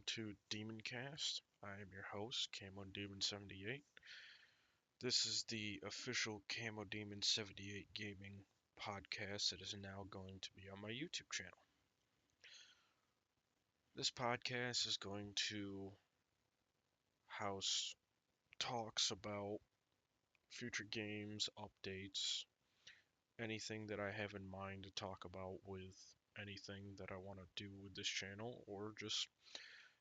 to DemonCast. I am your host, Camo Demon 78. This is the official Camo Demon 78 gaming podcast that is now going to be on my YouTube channel. This podcast is going to house talks about future games, updates, anything that I have in mind to talk about with anything that I want to do with this channel, or just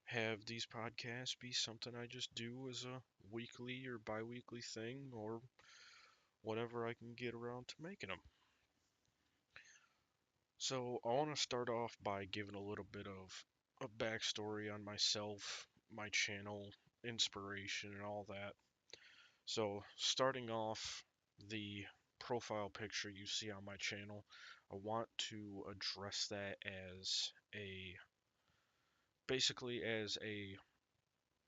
have these podcasts be something I just do as a weekly or bi-weekly thing, or whatever I can get around to making them. So I want to start off by giving a little bit of a backstory on myself, my channel, inspiration, and all that. So starting off, the profile picture you see on my channel, I want to address that as a basically as a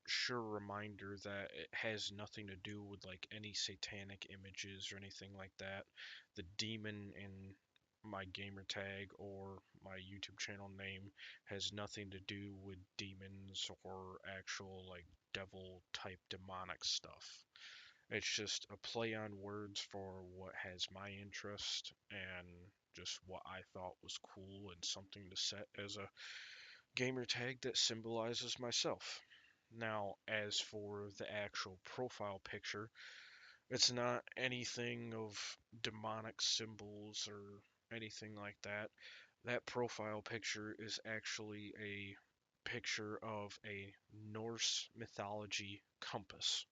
sure reminder that it has nothing to do with like any satanic images or anything like that. The demon in my gamer tag or my YouTube channel name has nothing to do with demons or actual like devil type demonic stuff. It's just a play on words for what has my interest and just what I thought was cool and something to set as a gamer tag that symbolizes myself. Now, as for the actual profile picture, it's not anything of demonic symbols or anything like that. That profile picture is actually a picture of a Norse mythology compass.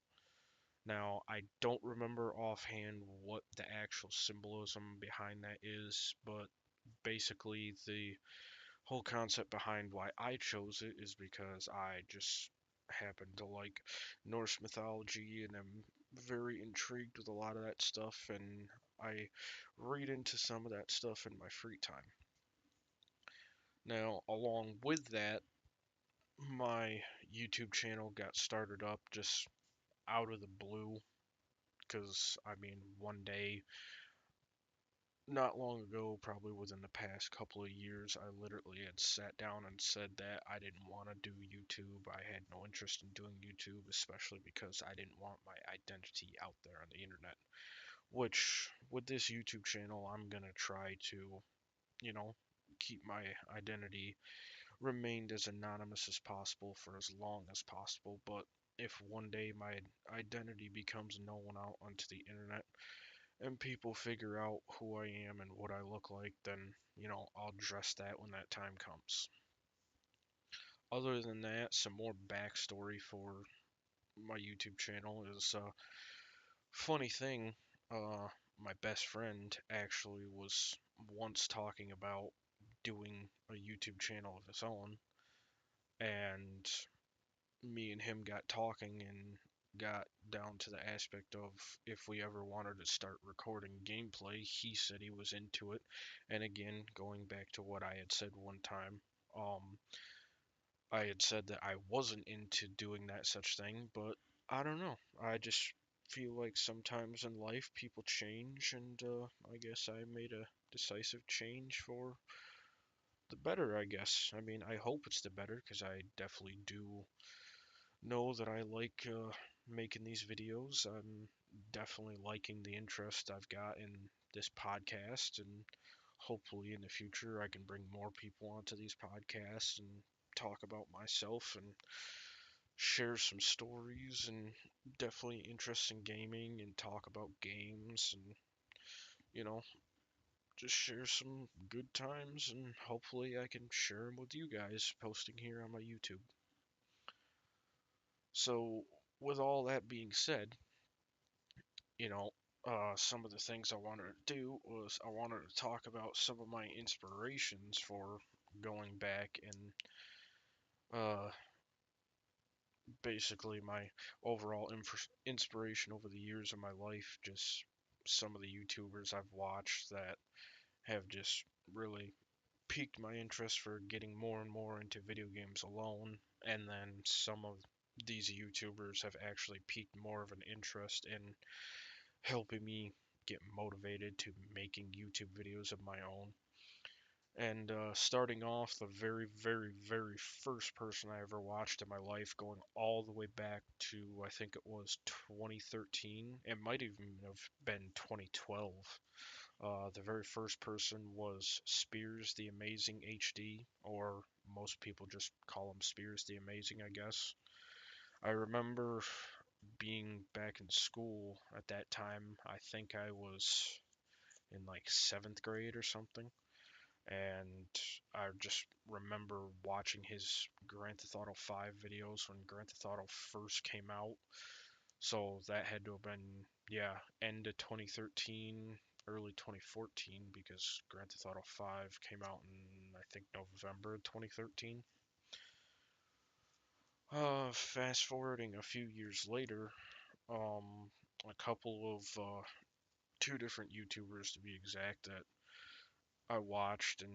Now, I don't remember offhand what the actual symbolism behind that is, but basically the whole concept behind why I chose it is because I just happen to like Norse mythology and I'm very intrigued with a lot of that stuff, and I read into some of that stuff in my free time. Now, along with that, my YouTube channel got started up just out of the blue because, I mean, one day not long ago, probably within the past couple of years, I literally had sat down and said that I didn't want to do YouTube. I had no interest in doing YouTube, especially because I didn't want my identity out there on the internet. Which, with this YouTube channel, I'm gonna try to, you know, keep my identity remained as anonymous as possible for as long as possible. But if one day my identity becomes known out onto the internet, and people figure out who I am and what I look like, then, I'll address that when that time comes. Other than that, some more backstory for my YouTube channel is a funny thing. Uh, my best friend actually was once talking about doing a YouTube channel of his own, and me and him got talking and got down to the aspect of if we ever wanted to start recording gameplay. He said he was into it. And again, going back to what I had said one time, I had said that I wasn't into doing that such thing, but I don't know. I just feel like sometimes in life people change, and I guess I made a decisive change for the better, I guess. I mean, I hope it's the better because I definitely do know that I like making these videos. I'm definitely liking the interest I've got in this podcast, and hopefully in the future I can bring more people onto these podcasts and talk about myself and share some stories and definitely interest in gaming and talk about games and you know just share some good times, and hopefully I can share them with you guys posting here on my YouTube. So with all that being said, you know, some of the things I wanted to do was I wanted to talk about some of my inspirations for going back and basically my overall inspiration over the years of my life. Just some of the YouTubers I've watched that have just really piqued my interest for getting more and more into video games alone, and then some of these YouTubers have actually piqued more of an interest in helping me get motivated to making YouTube videos of my own. And starting off, the very, very, very first person I ever watched in my life, going all the way back to, I think it was 2013. It might even have been 2012. The very first person was Spears the Amazing HD, or most people just call him Spears the Amazing, I guess. I remember being back in school at that time. I think I was in like seventh grade or something, and I just remember watching his Grand Theft Auto 5 videos when Grand Theft Auto first came out. So that had to have been, yeah, end of 2013, early 2014, because Grand Theft Auto 5 came out in, I think, November 2013. Fast forwarding a few years later, a couple of, two different YouTubers to be exact, that I watched, and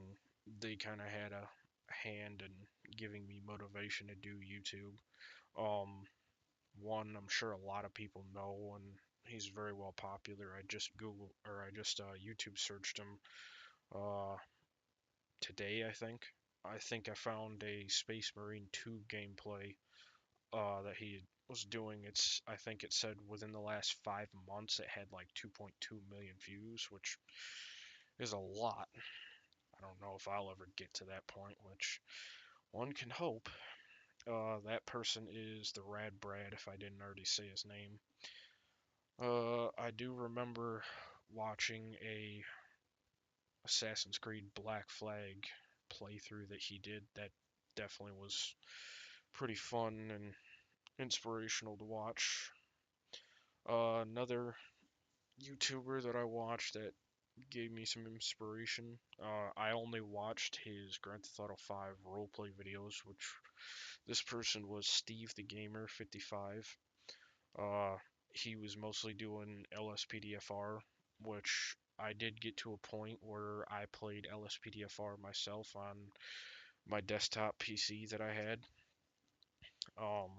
they kind of had a hand in giving me motivation to do YouTube. Um, One I'm sure a lot of people know, and he's very well popular. I just YouTube searched him uh, today, I think. I think I found a Space Marine 2 gameplay that he was doing. I think it said within the last 5 months it had like 2.2 million views, which is a lot. I don't know if I'll ever get to that point, which one can hope. That person is the Rad Brad, if I didn't already say his name. I do remember watching a Assassin's Creed Black Flag playthrough that he did. That definitely was pretty fun and inspirational to watch. Another YouTuber that I watched that gave me some inspiration. I only watched his Grand Theft Auto 5 roleplay videos, which this person was Steve the Gamer 55. Uh, he was mostly doing LSPDFR, which I did get to a point where I played LSPDFR myself on my desktop PC that I had. Um,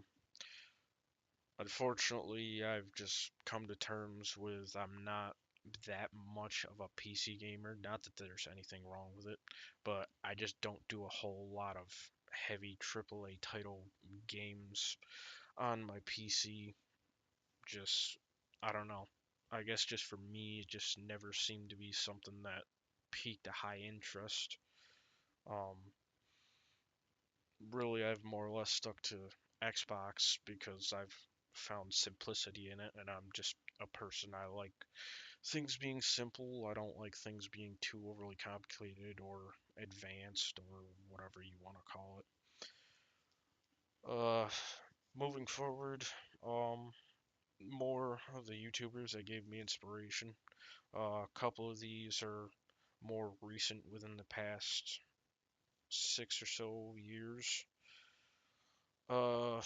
Unfortunately, I've just come to terms with I'm not that much of a PC gamer. Not that there's anything wrong with it, but I just don't do a whole lot of heavy AAA title games on my PC. Just, I don't know. I guess just for me, it just never seemed to be something that piqued a high interest. Um, Really, I've more or less stuck to Xbox because I've found simplicity in it, and I'm just a person. I like things being simple. I don't like things being too overly complicated or advanced or whatever you want to call it. Moving forward, um, more of the YouTubers that gave me inspiration. A couple of these are more recent within the past 6 or so years. Uh,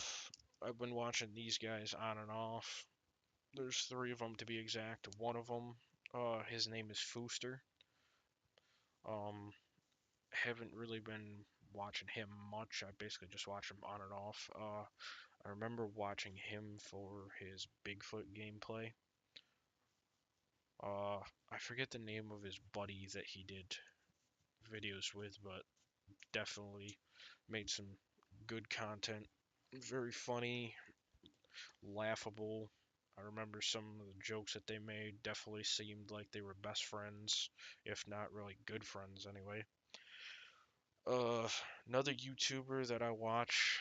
I've been watching these guys on and off. There's three of them to be exact. One of them, his name is Fooster. Um, haven't really been watching him much. I basically just watch him on and off. I remember watching him for his Bigfoot gameplay. Uh, I forget the name of his buddy that he did videos with, but definitely made some good content. Very funny, laughable. I remember some of the jokes that they made definitely seemed like they were best friends, if not really good friends anyway. Uh, Another YouTuber that I watch,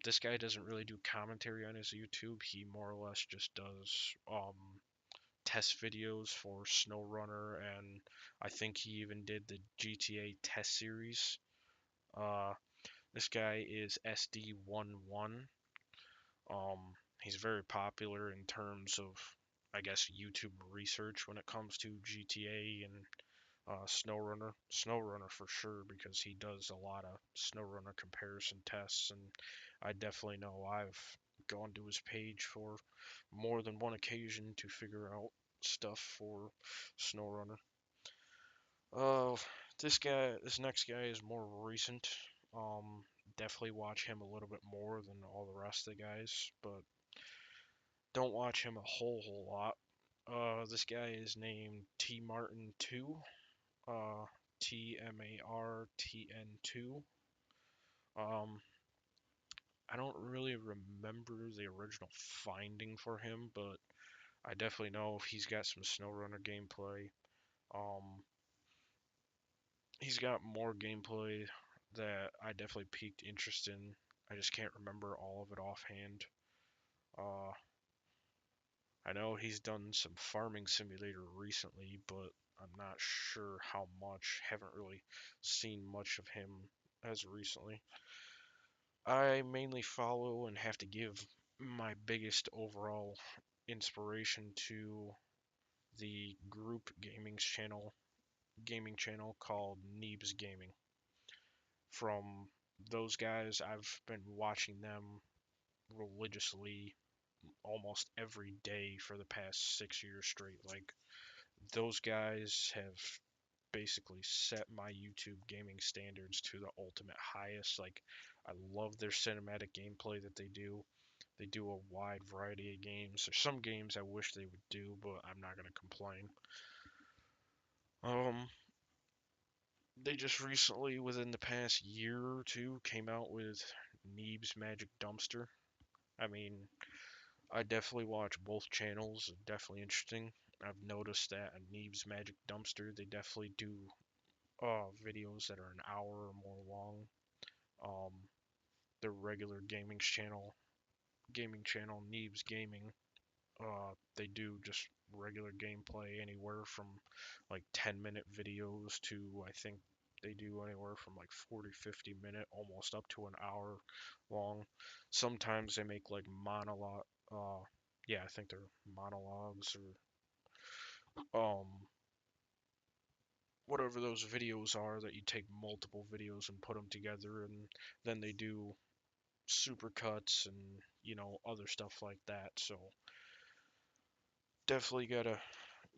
this guy doesn't really do commentary on his YouTube. He more or less just does test videos for SnowRunner, and I think he even did the GTA test series. Uh, this guy is SD11. He's very popular in terms of, I guess, YouTube research when it comes to GTA and SnowRunner. SnowRunner for sure, because he does a lot of SnowRunner comparison tests, and I definitely know I've gone to his page for more than one occasion to figure out stuff for SnowRunner. Uh, this next guy is more recent. Um, Definitely watch him a little bit more than all the rest of the guys, but don't watch him a whole lot. This guy is named T Martin 2. Uh, TMARTN2. Um, I don't really remember the original finding for him, but I definitely know he's got some SnowRunner gameplay. Um, he's got more gameplay that I definitely piqued interest in. I just can't remember all of it offhand. Uh, I know he's done some farming simulator recently, but I'm not sure how much. Haven't really seen much of him as recently. I mainly follow and have to give my biggest overall inspiration to the group gaming channel called Neebs Gaming. From those guys, I've been watching them religiously almost every day for the past 6 years straight. Like, those guys have basically set my YouTube gaming standards to the ultimate highest. Like, I love their cinematic gameplay that they do. They do a wide variety of games. There's some games I wish they would do, but I'm not gonna complain. Um, they just recently, within the past year or two, came out with Neeb's Magic Dumpster. I mean, I definitely watch both channels. Definitely interesting. I've noticed that on Neeb's Magic Dumpster, they definitely do videos that are an hour or more long. Um, their regular gaming channel, Neebs Gaming, they do just regular gameplay anywhere from like 10-minute videos to I think they do anywhere from like 40, 50-minute, almost up to an hour long. Sometimes they make like monologue. Yeah, I think they're monologues or whatever those videos are that you take multiple videos and put them together, and then they do supercuts and other stuff like that. So definitely gotta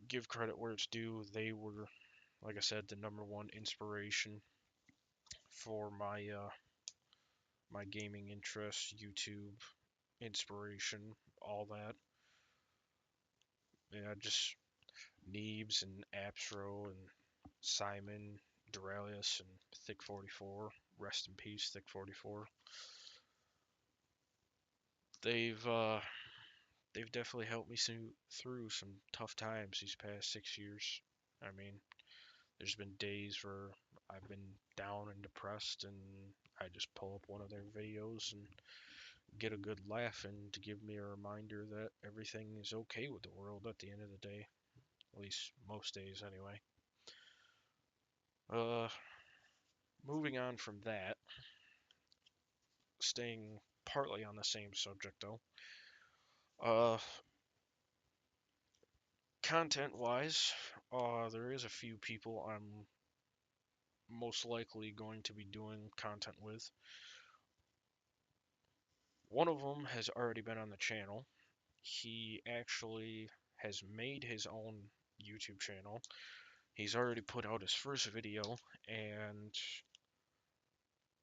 give credit where it's due. They were, like I said, the number one inspiration for my gaming interests, YouTube inspiration, all that. Yeah, just Neebs and Apsro and Simon, Duralius and Thick 44. Rest in peace, Thick 44. They've uh, they've definitely helped me through some tough times these past 6 years. I mean, there's been days where I've been down and depressed, and I just pull up one of their videos and get a good laugh, and to give me a reminder that everything is okay with the world at the end of the day. At least most days, anyway. Uh, moving on from that, staying partly on the same subject though. Uh, content-wise, there is a few people I'm most likely going to be doing content with. One of them has already been on the channel. He actually has made his own YouTube channel. He's already put out his first video, and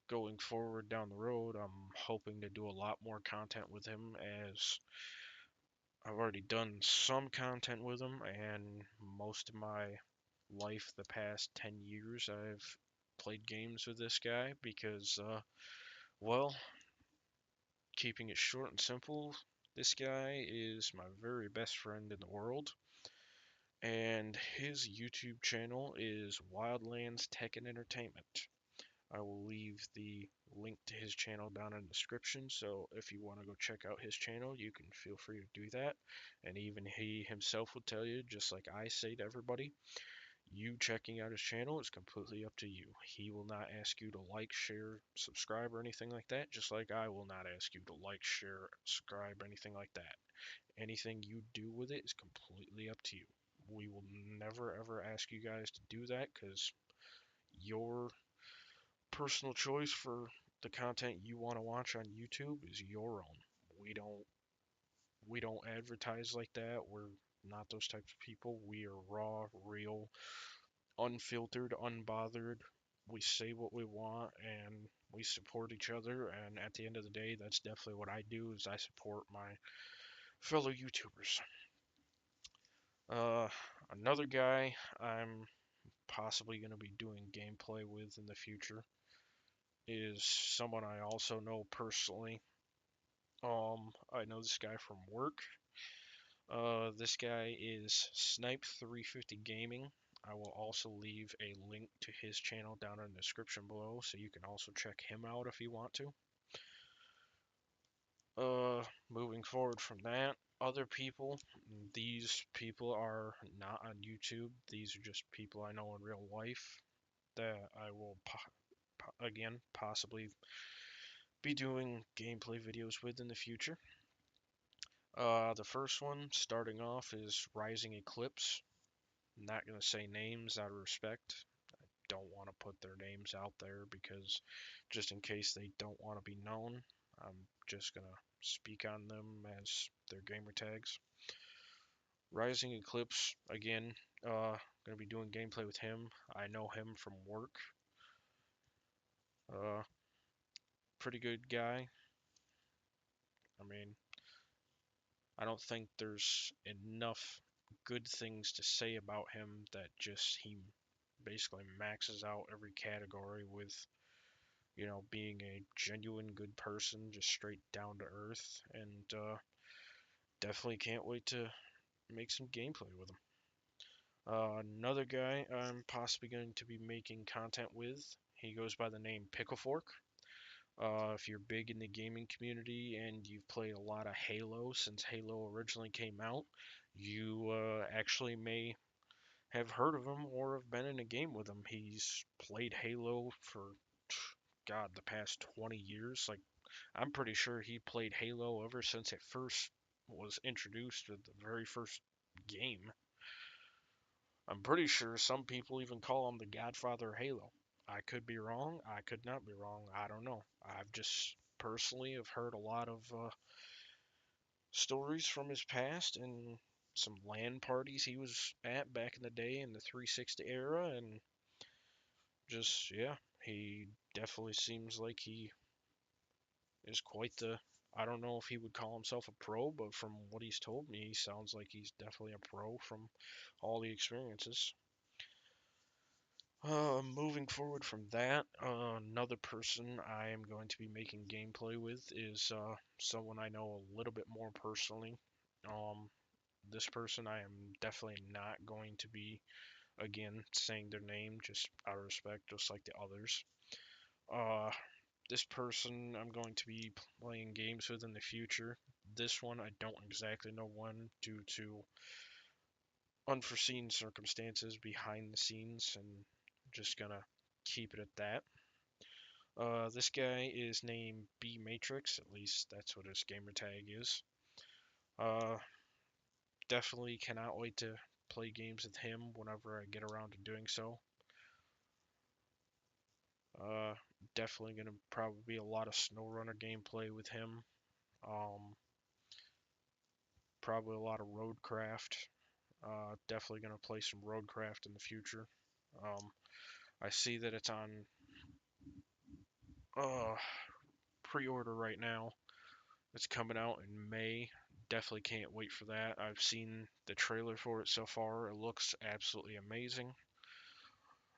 going forward down the road, I'm hoping to do a lot more content with him, as I've already done some content with him, and most of my life, the past 10 years, I've played games with this guy because, well, keeping it short and simple, this guy is my very best friend in the world, and his YouTube channel is Wildlands Tech and Entertainment. I will leave the link to his channel down in the description, so if you want to go check out his channel, you can feel free to do that. And even he himself will tell you, just like I say to everybody, you checking out his channel is completely up to you. He will not ask you to like, share, subscribe, or anything like that, just like I will not ask you to like, share, subscribe, anything like that. Anything you do with it is completely up to you. We will never ever ask you guys to do that, because your personal choice for the content you want to watch on YouTube is your own. We don't we don't advertise like that. We're not those types of people. We are raw, real, unfiltered, unbothered. We say what we want, and we support each other, and at the end of the day, that's definitely what I do, is I support my fellow YouTubers. Uh, Another guy I'm possibly going to be doing gameplay with in the future is someone I also know personally. I know this guy from work. This guy is Snipe350 Gaming. I will also leave a link to his channel down in the description below, so you can also check him out if you want to. Moving forward from that, other people. These people are not on YouTube. These are just people I know in real life that I will again possibly be doing gameplay videos with in the future. The first one, starting off, is Rising Eclipse. I'm not gonna say names out of respect. Don't want to put their names out there because just in case they don't want to be known, I'm just gonna speak on them as their gamer tags. Rising Eclipse, again, gonna be doing gameplay with him. I know him from work. Uh, Pretty good guy. I mean, I don't think there's enough good things to say about him that just he basically maxes out every category with, being a genuine good person, just straight down to earth, and definitely can't wait to make some gameplay with him. Another guy I'm possibly going to be making content with, he goes by the name Picklefork. If you're big in the gaming community and you've played a lot of Halo since Halo originally came out, you actually may have heard of him or have been in a game with him. He's played Halo for, God, the past 20 years. Like, I'm pretty sure he played Halo ever since it first was introduced with the very first game. I'm pretty sure some people even call him the Godfather of Halo. I could be wrong. I could not be wrong. I don't know. I've just personally have heard a lot of stories from his past and some LAN parties he was at back in the day in the 360 era, and just, yeah, he definitely seems like he is quite the. I don't know if he would call himself a pro, but from what he's told me, he sounds like he's definitely a pro from all the experiences. Moving forward from that, another person I am going to be making gameplay with is someone I know a little bit more personally. This person I am definitely not going to be, again, saying their name just out of respect, just like the others. Uh, this person I'm going to be playing games with in the future. This one I don't exactly know when due to unforeseen circumstances behind the scenes, and just gonna keep it at that. This guy is named B Matrix, at least that's what his gamer tag is. Uh, Definitely cannot wait to play games with him whenever I get around to doing so. Uh, Definitely gonna probably be a lot of SnowRunner gameplay with him. Um, Probably a lot of Roadcraft. Definitely gonna play some Roadcraft in the future. Um, I see that it's on uh, pre-order right now. It's coming out in May. Definitely can't wait for that. I've seen the trailer for it so far. It looks absolutely amazing.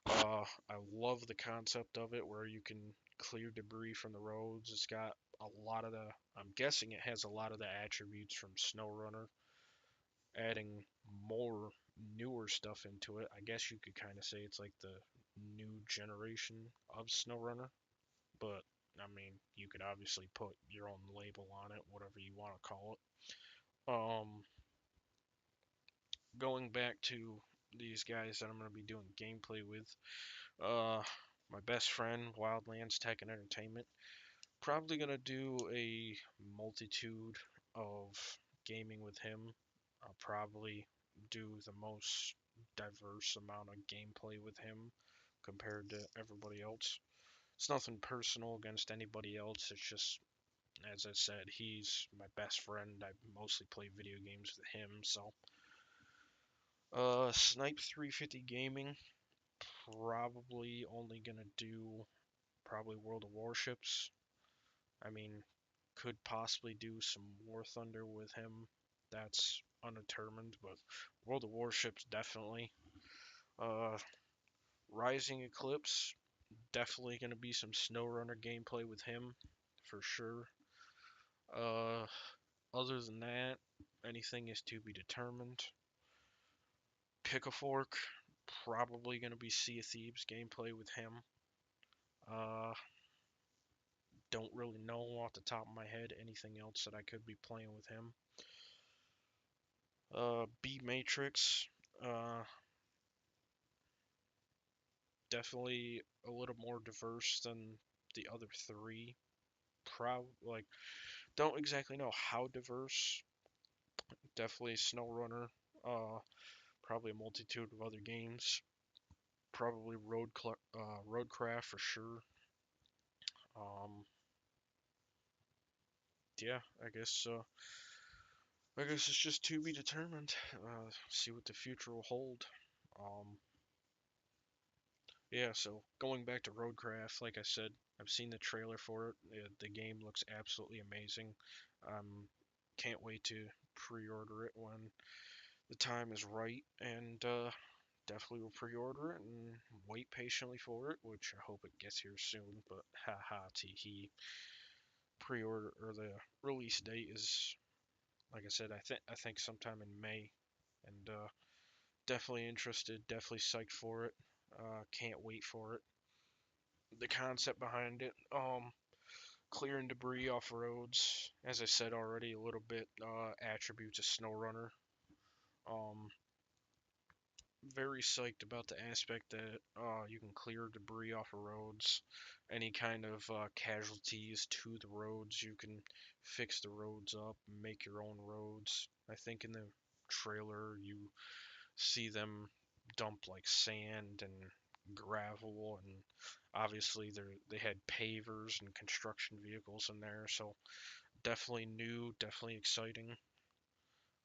I love the concept of it where you can clear debris from the roads. It's got a lot of the, I'm guessing it has a lot of the attributes from SnowRunner, adding more newer stuff into it. I guess you could kind of say it's like the new generation of SnowRunner, but I mean, you could obviously put your own label on it, whatever you want to call it. Going back to these guys that I'm going to be doing gameplay with, uh, my best friend, Wildlands Tech and Entertainment, probably going to do a multitude of gaming with him. I'll probably do the most diverse amount of gameplay with him compared to everybody else. It's nothing personal against anybody else. It's just, as I said, he's my best friend. I mostly play video games with him, so. Snipe350 Gaming, probably only gonna do probably World of Warships. I mean, could possibly do some War Thunder with him. That's undetermined, but World of Warships definitely. Uh, Rising Eclipse, definitely going to be some SnowRunner gameplay with him, for sure. Uh, Other than that, anything is to be determined. Pick a Fork, probably going to be Sea of Thieves gameplay with him. Uh, don't really know off the top of my head anything else that I could be playing with him. B Matrix, uh, definitely a little more diverse than the other three. Like, don't exactly know how diverse. Definitely SnowRunner. Uh, Probably a multitude of other games. Probably Roadcraft for sure. Um, yeah, I guess it's just to be determined. See what the future will hold. Um, yeah, so going back to Roadcraft, like I said, I've seen the trailer for it. The game looks absolutely amazing. Can't wait to pre-order it when the time is right, and definitely will pre-order it and wait patiently for it, which I hope it gets here soon. But haha, tee hee. Pre-order or the release date is, like I said, I think sometime in May, and definitely interested, definitely psyched for it. Can't wait for it. The concept behind it, clearing debris off roads, as I said already, a little bit attributes of SnowRunner. Um, Very psyched about the aspect that you can clear debris off of roads, any kind of casualties to the roads. You can fix the roads up, make your own roads. I think in the trailer you see them dump like sand and gravel, and obviously they had pavers and construction vehicles in there. So definitely new, definitely exciting,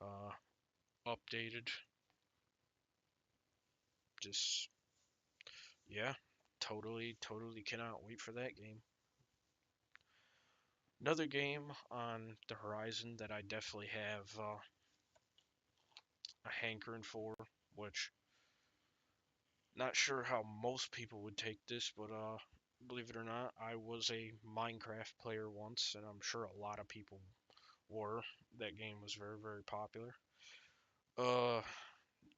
uh, updated. Just yeah, totally cannot wait for that game. Another game on the horizon that I definitely have a hankering for, which not sure how most people would take this, but believe it or not, I was a Minecraft player once, and I'm sure a lot of people were. That game was very popular. Uh,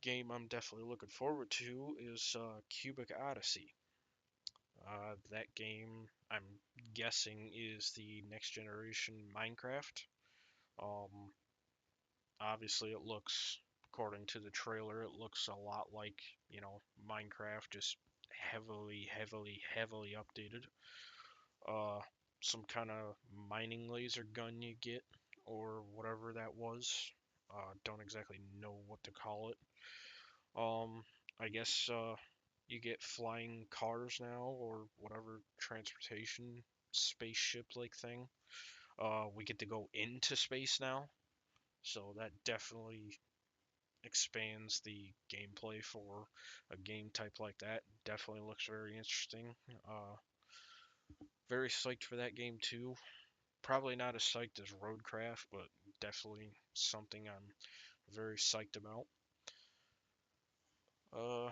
Game I'm definitely looking forward to is Cubic Odyssey. That game, I'm guessing, is the next generation Minecraft. Um, Obviously, it looks, according to the trailer, it looks a lot like, Minecraft, just heavily updated. Uh, some kind of mining laser gun you get, or whatever that was. Don't exactly know what to call it. Um, I guess you get flying cars now, or whatever transportation spaceship like thing. We get to go into space now, so that definitely expands the gameplay for a game type like that. Definitely looks very interesting. Very psyched for that game too. Probably not as psyched as Roadcraft, but definitely something I'm very psyched about. Uh,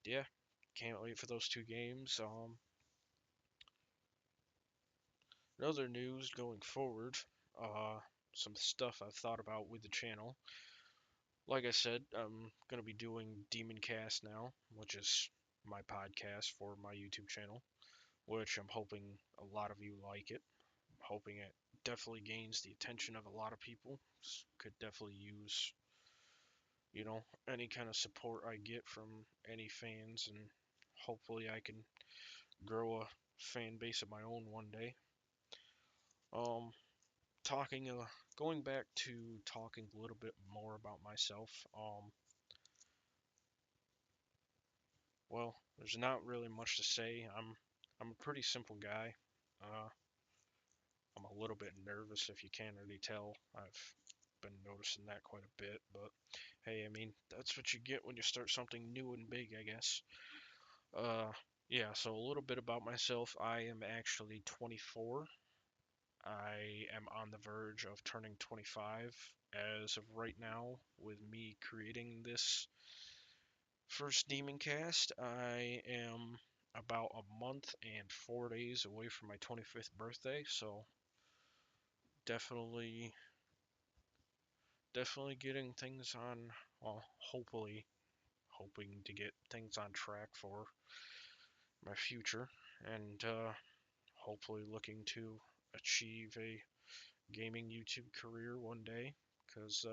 yeah, can't wait for those two games. In other news going forward, uh, some stuff I've thought about with the channel. Like I said, I'm gonna be doing DemonCast now, which is my podcast for my YouTube channel, which I'm hoping a lot of you like it. I'm hoping it definitely gains the attention of a lot of people. Could definitely use, any kind of support I get from any fans, and hopefully I can grow a fan base of my own one day. Um, talking, Going back to talking a little bit more about myself. Well, there's not really much to say. I'm a pretty simple guy. Uh, I'm a little bit nervous, if you can't already tell. I've been noticing that quite a bit, but hey, I mean, that's what you get when you start something new and big, I guess. Uh, yeah, so a little bit about myself. I am actually 24. I am on the verge of turning 25 as of right now, with me creating this First DemonCast, I am about a month and 4 days away from my 25th birthday, so definitely, definitely getting things on, well, hopefully, hoping to get things on track for my future, and hopefully looking to achieve a gaming YouTube career one day, because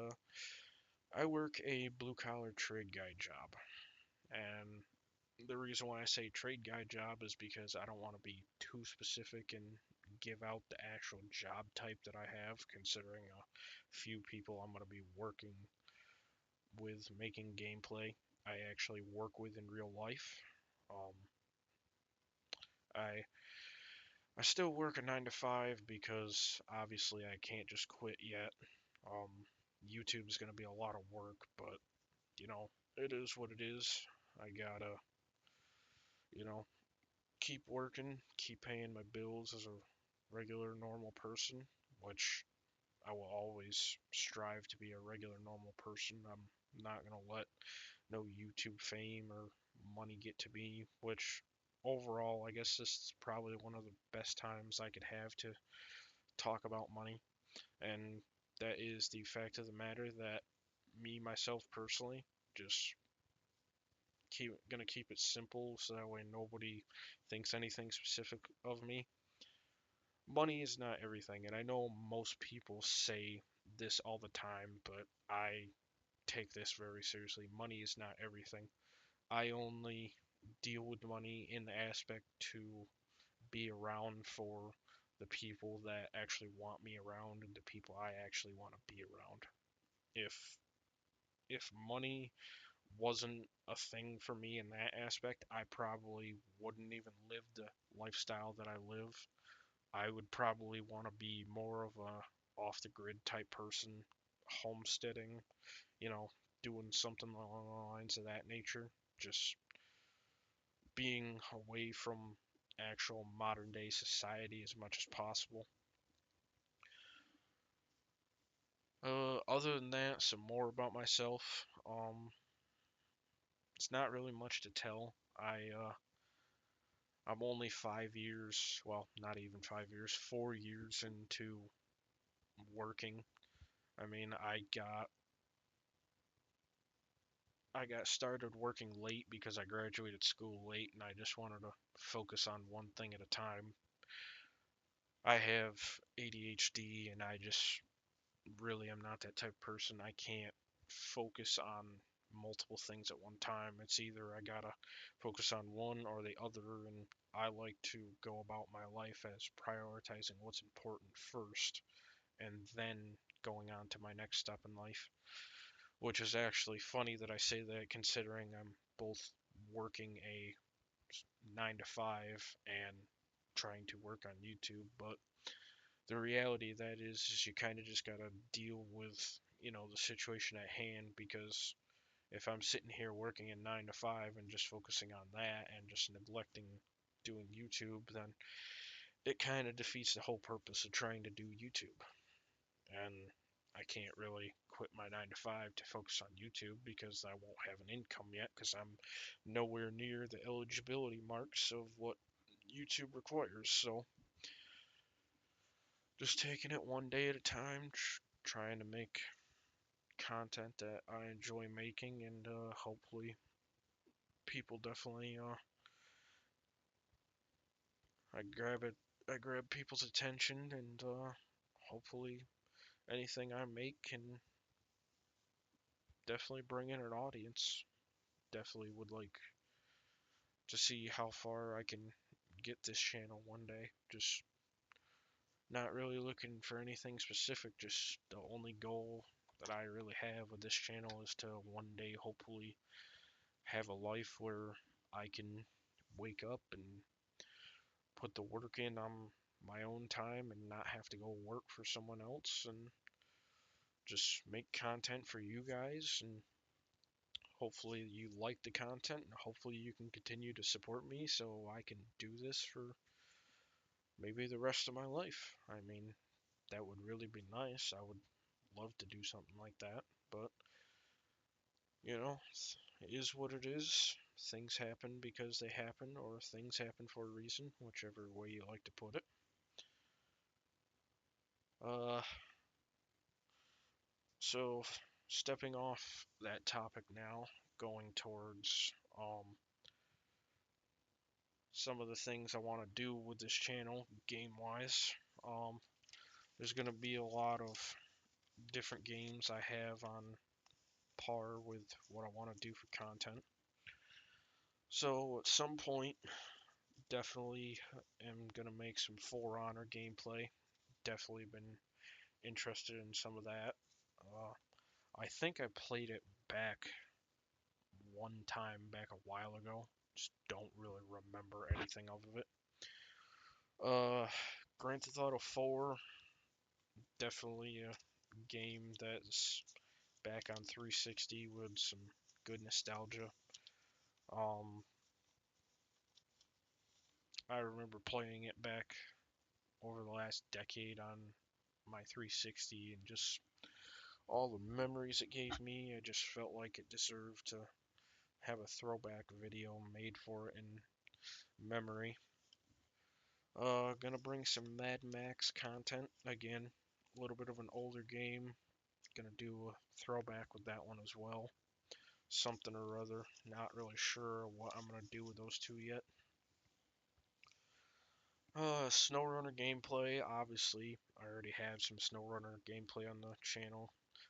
I work a blue collar trade guy job, and the reason why I say trade guy job is because I don't want to be too specific and give out the actual job type that I have, considering a few people I'm going to be working with making gameplay I actually work with in real life. Um, I I still work a 9 to 5 because obviously I can't just quit yet. Um, YouTube's going to be a lot of work, but you know, it is what it is. I gotta, you know, keep working, keep paying my bills as a regular normal person, which I will always strive to be a regular normal person. I'm not gonna let no YouTube fame or money get to me, which overall I guess this is probably one of the best times I could have to talk about money, and that is the fact of the matter that me myself personally just keep it simple so that way nobody thinks anything specific of me. Money is not everything, and I know most people say this all the time, but I take this very seriously. Money is not everything. I only deal with money in the aspect to be around for the people that actually want me around and the people I actually want to be around. If if money wasn't a thing for me in that aspect, I probably wouldn't even live the lifestyle that I live. I would probably want to be more of a off the grid type person, homesteading, you know, doing something along the lines of that nature, just being away from actual modern day society as much as possible. Other than that, some more about myself. It's not really much to tell. I'm only 5 years, well, not even 5 years, 4 years into working. I mean, I got started working late because I graduated school late and I just wanted to focus on one thing at a time. I have ADHD and I just really am not that type of person. I can't focus on multiple things at one time. It's either I gotta focus on one or the other, and I like to go about my life as prioritizing what's important first and then going on to my next step in life. Which is actually funny that I say that considering I'm both working a 9 to 5 and trying to work on YouTube, but the reality of that is you kind of just got to deal with, the situation at hand, because if I'm sitting here working in 9 to 5 and just focusing on that and just neglecting doing YouTube, then it kind of defeats the whole purpose of trying to do YouTube. And I can't really quit my 9 to 5 to focus on YouTube because I won't have an income yet because I'm nowhere near the eligibility marks of what YouTube requires. So just taking it one day at a time, trying to make content that I enjoy making, and hopefully people definitely I grab it I grab people's attention, and hopefully anything I make can definitely bring in an audience. Definitely would like to see how far I can get this channel one day. Just not really looking for anything specific, just the only goal that I really have with this channel is to one day hopefully have a life where I can wake up and put the work in on my own time and not have to go work for someone else, and just make content for you guys, and hopefully you like the content, and hopefully you can continue to support me so I can do this for maybe the rest of my life. I mean, that would really be nice. I would love to do something like that, but You know, it is what it is. Things happen because they happen, or things happen for a reason, whichever way you like to put it. Uh, so stepping off that topic now, going towards some of the things I want to do with this channel, game-wise. Um, there's gonna be a lot of different games I have on par with what I want to do for content. So at some point, definitely am gonna make some For Honor gameplay. Definitely been interested in some of that. Uh, I think I played it back one time back a while ago. Just don't really remember anything of it. Grand Theft Auto 4, definitely a game that's back on 360 with some good nostalgia. Um, I remember playing it back over the last decade on my 360 and just all the memories it gave me. I just felt like it deserved to have a throwback video made for it in memory. Gonna bring some Mad Max content again. A little bit of an older game. Gonna do a throwback with that one as well. Something or other. Not really sure what I'm gonna do with those two yet. SnowRunner gameplay. Obviously, I already have some SnowRunner gameplay on the channel.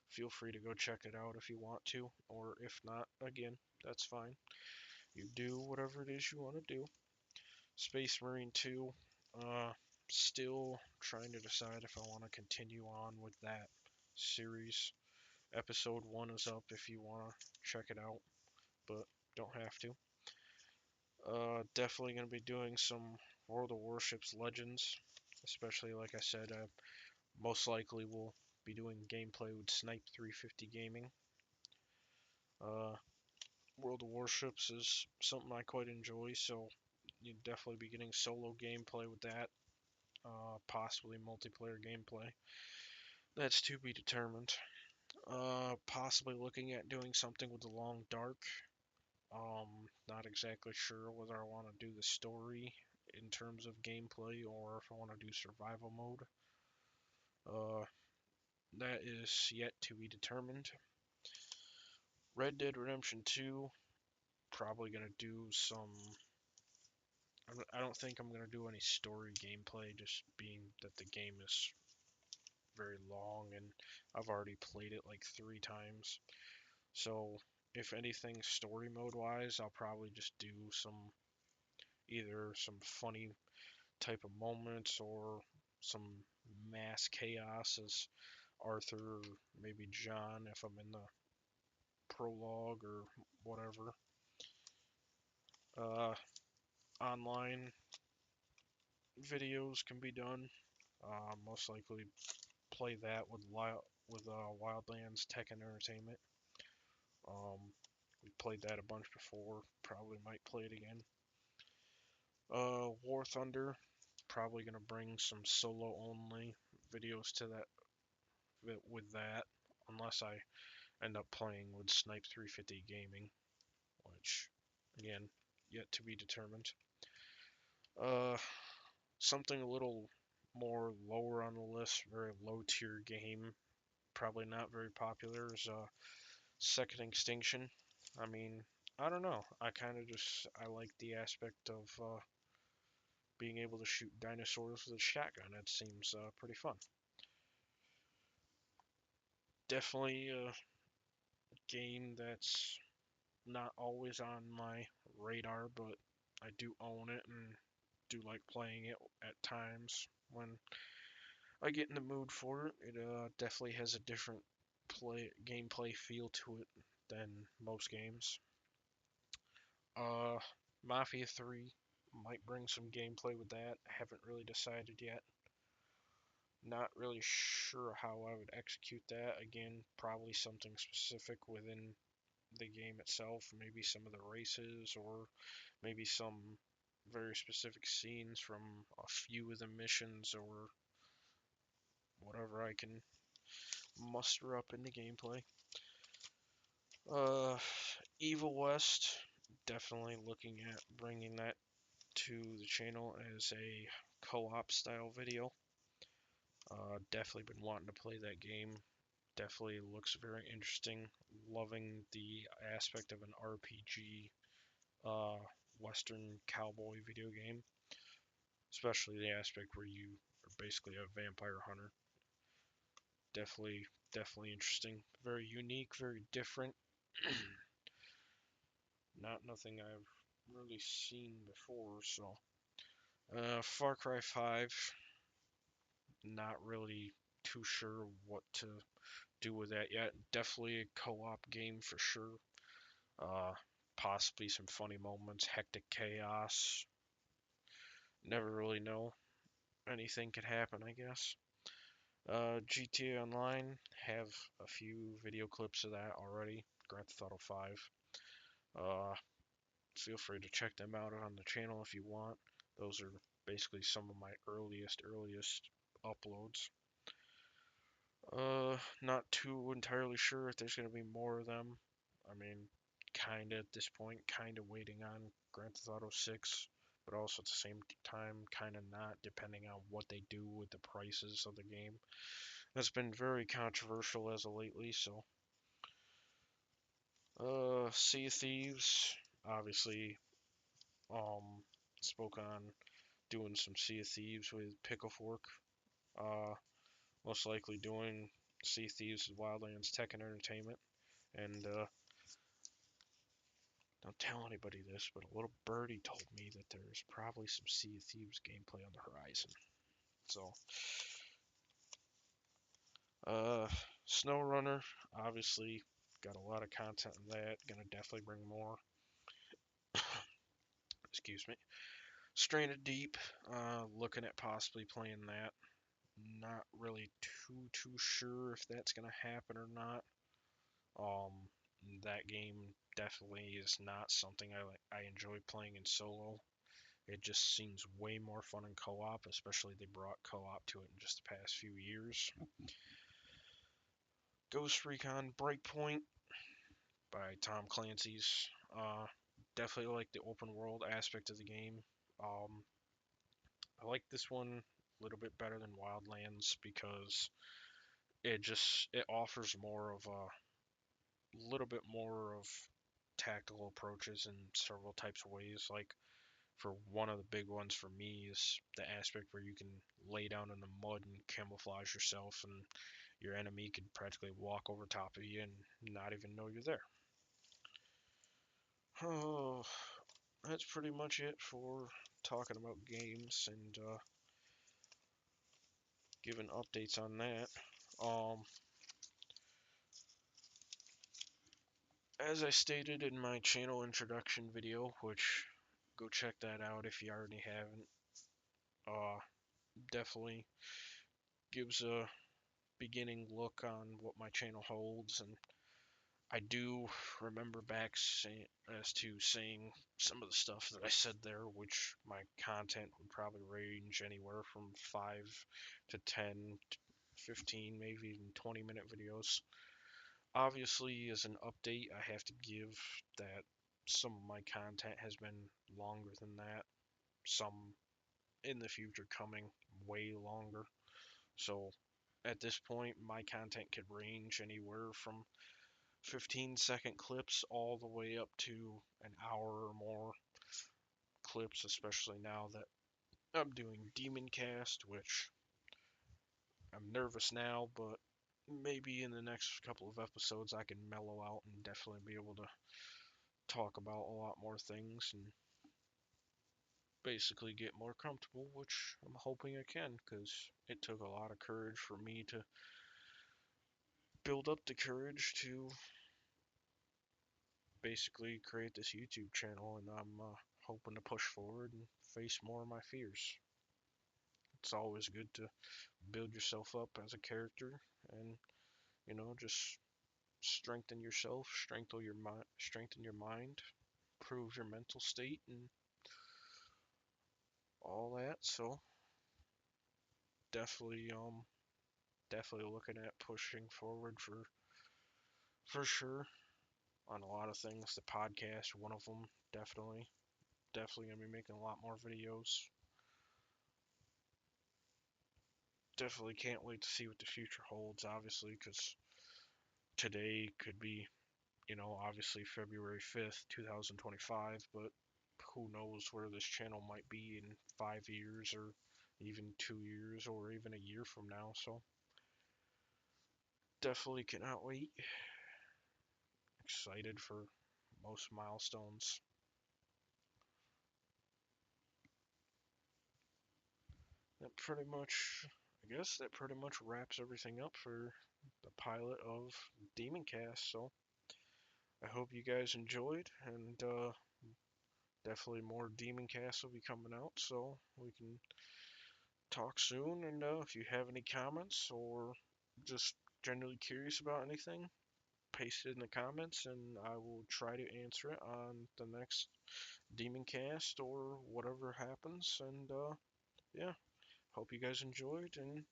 Feel free to go check it out if you want to, or if not, again, that's fine. You do whatever it is you want to do. Space Marine 2, still trying to decide if I want to continue on with that series. Episode 1 is up if you want to check it out, but don't have to. Definitely going to be doing some World of Warships Legends, especially like I said, I most likely will be doing gameplay with Snipe 350 Gaming. Uh, World of Warships is something I quite enjoy, so you'd definitely be getting solo gameplay with that, possibly multiplayer gameplay. That's to be determined. Possibly looking at doing something with the Long Dark. Not exactly sure whether I want to do the story in terms of gameplay or if I want to do survival mode. That is yet to be determined. Red Dead Redemption 2, probably gonna do some. I don't think I'm gonna do any story gameplay, just being that the game is very long and I've already played it like 3 times. So if anything story mode wise, I'll probably just do either some funny type of moments or some mass chaos as Arthur or maybe John if I'm in the prologue or whatever. Uh, Online videos can be done. Most likely play that with Wildlands Tech and Entertainment. We played that a bunch before. Probably might play it again. War Thunder. Probably gonna bring some solo only videos to that with that, unless I end up playing with Snipe 350 Gaming, which again yet to be determined. Uh, Something a little more lower on the list, very low tier game, probably not very popular, is Second Extinction. I mean, I don't know. I like the aspect of being able to shoot dinosaurs with a shotgun. It seems pretty fun. Definitely a game that's not always on my radar, but I do own it and do like playing it at times when I get in the mood for it. It definitely has a different gameplay feel to it than most games. Uh, Mafia 3 might bring some gameplay with that. I haven't really decided yet. Not really sure how I would execute that. Again, probably something specific within the game itself. Maybe some of the races or maybe some very specific scenes from a few of the missions or whatever I can muster up in the gameplay. Uh, Evil West, definitely looking at bringing that to the channel as a co-op style video. Definitely been wanting to play that game. Definitely looks very interesting. Loving the aspect of an RPG, uh, Western cowboy video game, especially the aspect where you are basically a vampire hunter. Definitely, definitely interesting. Very unique, very different. Not nothing I've really seen before. So, Far Cry 5. Not really too sure what to do with that yet. Definitely a co-op game for sure. Uh, Possibly some funny moments, hectic chaos. Never really know. Anything could happen, I guess. GTA Online, have a few video clips of that already. Grand Theft Auto 5. Uh, Feel free to check them out on the channel if you want. Those are basically some of my earliest uploads. Not too entirely sure if there's gonna be more of them. I mean, kinda at this point, kinda waiting on Grand Theft Auto 6, but also at the same time, kinda not, depending on what they do with the prices of the game. That's been very controversial as of lately, so. Sea of Thieves, obviously, spoke on doing some Sea of Thieves with Pickle Fork. Uh, Most likely doing Sea of Thieves with Wildlands Tech and Entertainment. And don't tell anybody this, but a little birdie told me that there's probably some Sea of Thieves gameplay on the horizon. So, uh, SnowRunner, obviously, got a lot of content in that. Gonna definitely bring more. Excuse me. Stranded Deep, looking at possibly playing that. Not really too sure if that's gonna happen or not. Um, that game definitely is not something I enjoy playing in solo. It just seems way more fun in co-op, especially they brought co-op to it in just the past few years. Ghost Recon Breakpoint by Tom Clancy's. Definitely like the open world aspect of the game. Um, I like this one a little bit better than Wildlands because it offers more of a little bit more of tactical approaches in several types of ways. Like for one of the big ones for me is the aspect where you can lay down in the mud and camouflage yourself, and your enemy could practically walk over top of you and not even know you're there. Oh, that's pretty much it for talking about games and giving updates on that. Um, as I stated in my channel introduction video, which go check that out if you already haven't. Definitely gives a beginning look on what my channel holds, and I do remember back as to saying some of the stuff that I said there, which my content would probably range anywhere from 5 to 10, 15, maybe even 20-minute videos. Obviously, as an update, I have to give that some of my content has been longer than that, some in the future coming way longer. So at this point, my content could range anywhere from 15-second clips all the way up to an hour or more clips, especially now that I'm doing DemonCast, which I'm nervous now, but maybe in the next couple of episodes I can mellow out and definitely be able to talk about a lot more things and basically get more comfortable, which I'm hoping I can, because it took a lot of courage for me to build up the courage to basically create this YouTube channel, and I'm hoping to push forward and face more of my fears. It's always good to build yourself up as a character and, just strengthen yourself, strengthen your mind, improve your mental state and all that. So definitely definitely looking at pushing forward for sure. on a lot of things. The podcast, one of them, definitely. Definitely gonna be making a lot more videos. Definitely can't wait to see what the future holds, obviously, because today could be, obviously February 5th, 2025, but who knows where this channel might be in 5 years or even 2 years or even a year from now. So definitely cannot wait. Excited for most milestones. I guess that pretty much wraps everything up for the pilot of DemonCast. So I hope you guys enjoyed, and definitely more DemonCast will be coming out, so we can talk soon. And if you have any comments or just generally curious about anything, paste it in the comments, and I will try to answer it on the next DemonCast or whatever happens. And yeah, hope you guys enjoyed, and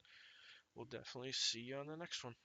we'll definitely see you on the next one.